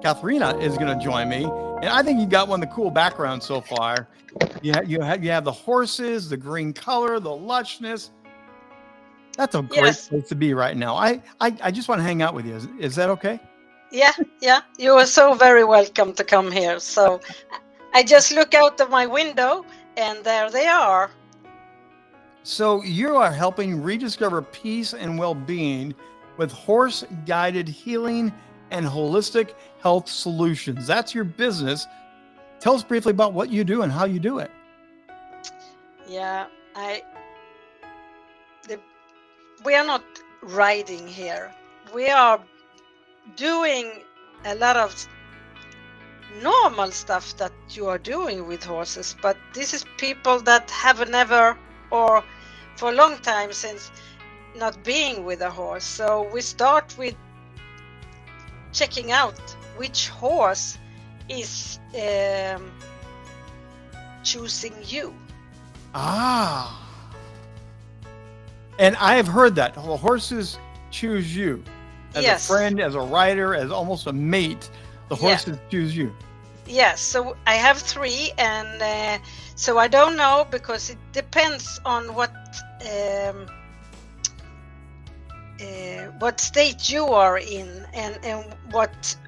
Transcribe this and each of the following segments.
Catharina is going to join me. And I think you got one of the cool backgrounds so far. You have the horses, the green color, the lushness. That's a great Yes. place to be right now. I just want to hang out with you. Is that okay? Yeah. Yeah. You are so very welcome to come here. So I just look out of my window and there they are. So you are helping rediscover peace and well-being with horse-guided healing and holistic health solutions. That's your business. Tell us briefly about what you do and how you do it. Yeah. The, we are not riding here. We are doing a lot of normal stuff that you are doing with horses, but this is people that have never or for a long time since not being with a horse. So we start with checking out which horse is choosing you. Ah. And I have heard that horses choose you as a friend, as a rider, as almost a mate. The horses choose you. Yes, so I have 3, and so I don't know because it depends on what state you are in and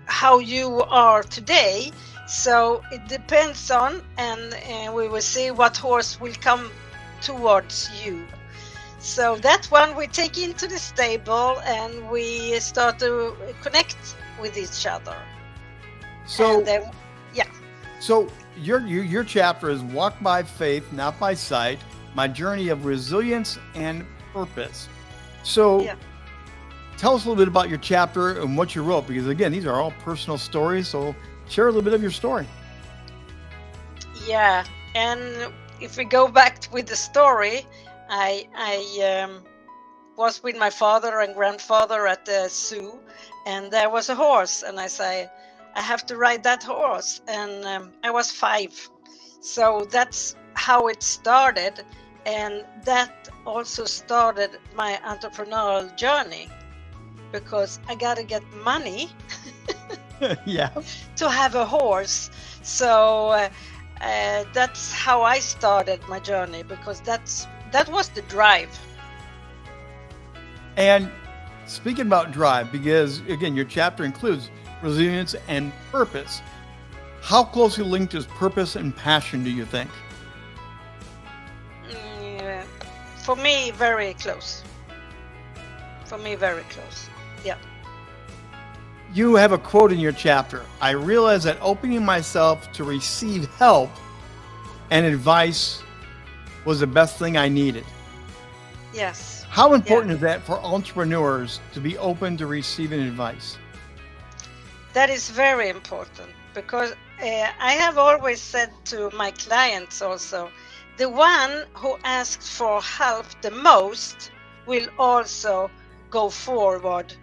how you are today. So it depends on, and we will see what horse will come towards you. So that one we take into the stable and we start to connect with each other. So and then, So your chapter is Walk by Faith, Not by Sight, My Journey of Resilience and Purpose. So tell us a little bit about your chapter and what you wrote, because again, these are all personal stories. So share a little bit of your story. Yeah, and if we go back with the story, I was with my father and grandfather at the zoo, and there was a horse, and I say, I have to ride that horse, and I was 5. So that's how it started, and that also started my entrepreneurial journey, because I got to get money to have a horse. So that's how I started my journey, because that was the drive. And speaking about drive, because again, your chapter includes resilience and purpose. How closely linked is purpose and passion, do you think? For me, very close. For me, very close. Yeah. You have a quote in your chapter. I realized that opening myself to receive help and advice was the best thing I needed. Yes. How important is that for entrepreneurs to be open to receiving advice? That is very important, because I have always said to my clients also, the one who asks for help the most will also go forward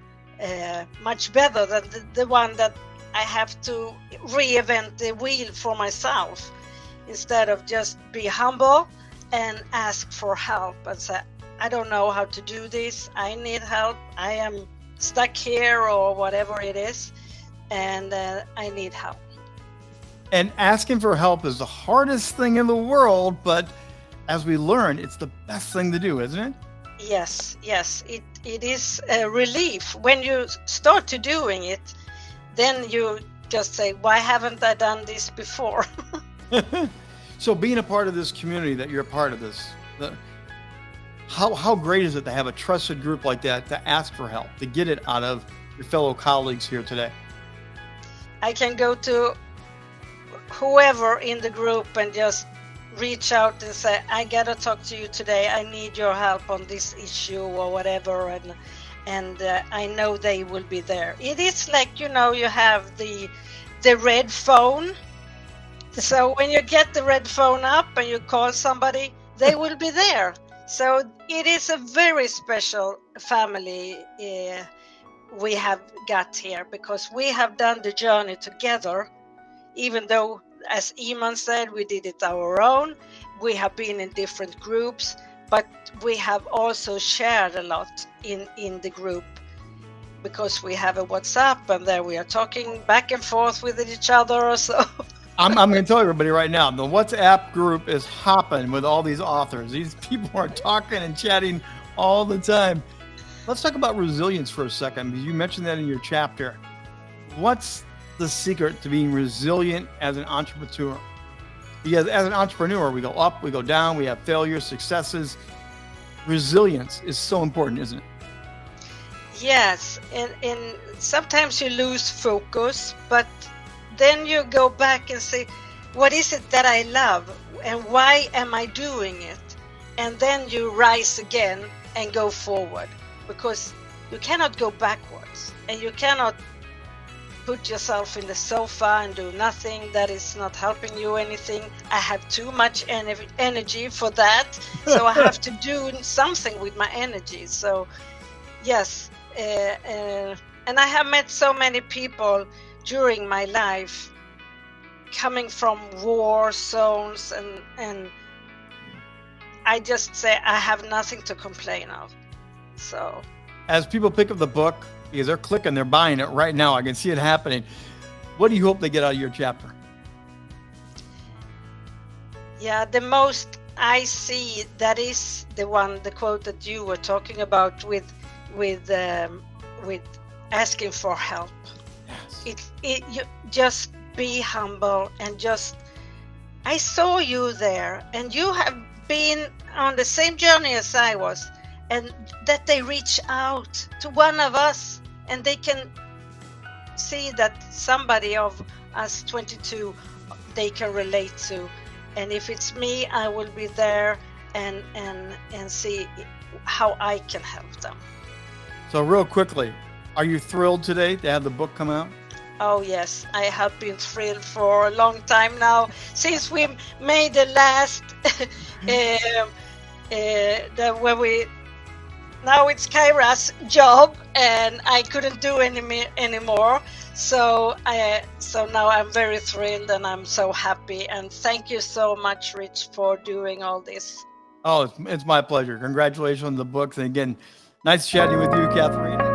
much better than the one that I have to reinvent the wheel for myself, instead of just be humble and ask for help and say, I don't know how to do this, I need help, I am stuck here or whatever it is, and I need help. And asking for help is the hardest thing in the world, but as we learn, it's the best thing to do, isn't it? Yes, it is a relief. When you start to doing it, then you just say, why haven't I done this before? So being a part of this community that you're a part of this, how great is it to have a trusted group like that to ask for help, to get it out of your fellow colleagues here today? I can go to whoever in the group and just reach out and say, I gotta talk to you today, I need your help on this issue or whatever, and I know they will be there. It is like, you have the red phone, so when you get the red phone up and you call somebody, they will be there. So it is a very special family we have got here, because we have done the journey together, even though, as Iman said, we did it our own. We have been in different groups, but we have also shared a lot in the group. because we have a WhatsApp, and there we are talking back and forth with each other. So I'm going to tell everybody right now, the WhatsApp group is hopping with all these authors. These people are talking and chatting all the time. Let's talk about resilience for a second, because you mentioned that in your chapter. What's the secret to being resilient as an entrepreneur? Because as an entrepreneur, we go up, we go down, we have failures, successes. Resilience is so important, isn't it? yes, and sometimes you lose focus, but then you go back and say, what is it that I love, and why am I doing it? And then you rise again and go forward, because you cannot go backwards, and you cannot put yourself in the sofa and do nothing. That is not helping you anything. I have too much energy for that, so I have to do something with my energy. So yes, and I have met so many people during my life coming from war zones, and I just say I have nothing to complain of. So as people pick up the book, because they're clicking, they're buying it right now, I can see it happening. What do you hope they get out of your chapter? Yeah, the most I see, that is the quote that you were talking about with asking for help. Yes. You just be humble, and just, I saw you there, and you have been on the same journey as I was, and that they reach out to one of us, and they can see that somebody of us 22 they can relate to, and if it's me, I will be there and see how I can help them. So real quickly, are you thrilled today to have the book come out? Oh yes, I have been thrilled for a long time now, since we made the last now it's Kyra's job, and I couldn't do anymore. So now I'm very thrilled, and I'm so happy. And thank you so much, Rich, for doing all this. Oh, it's my pleasure. Congratulations on the books. And again, nice chatting with you, Catharina.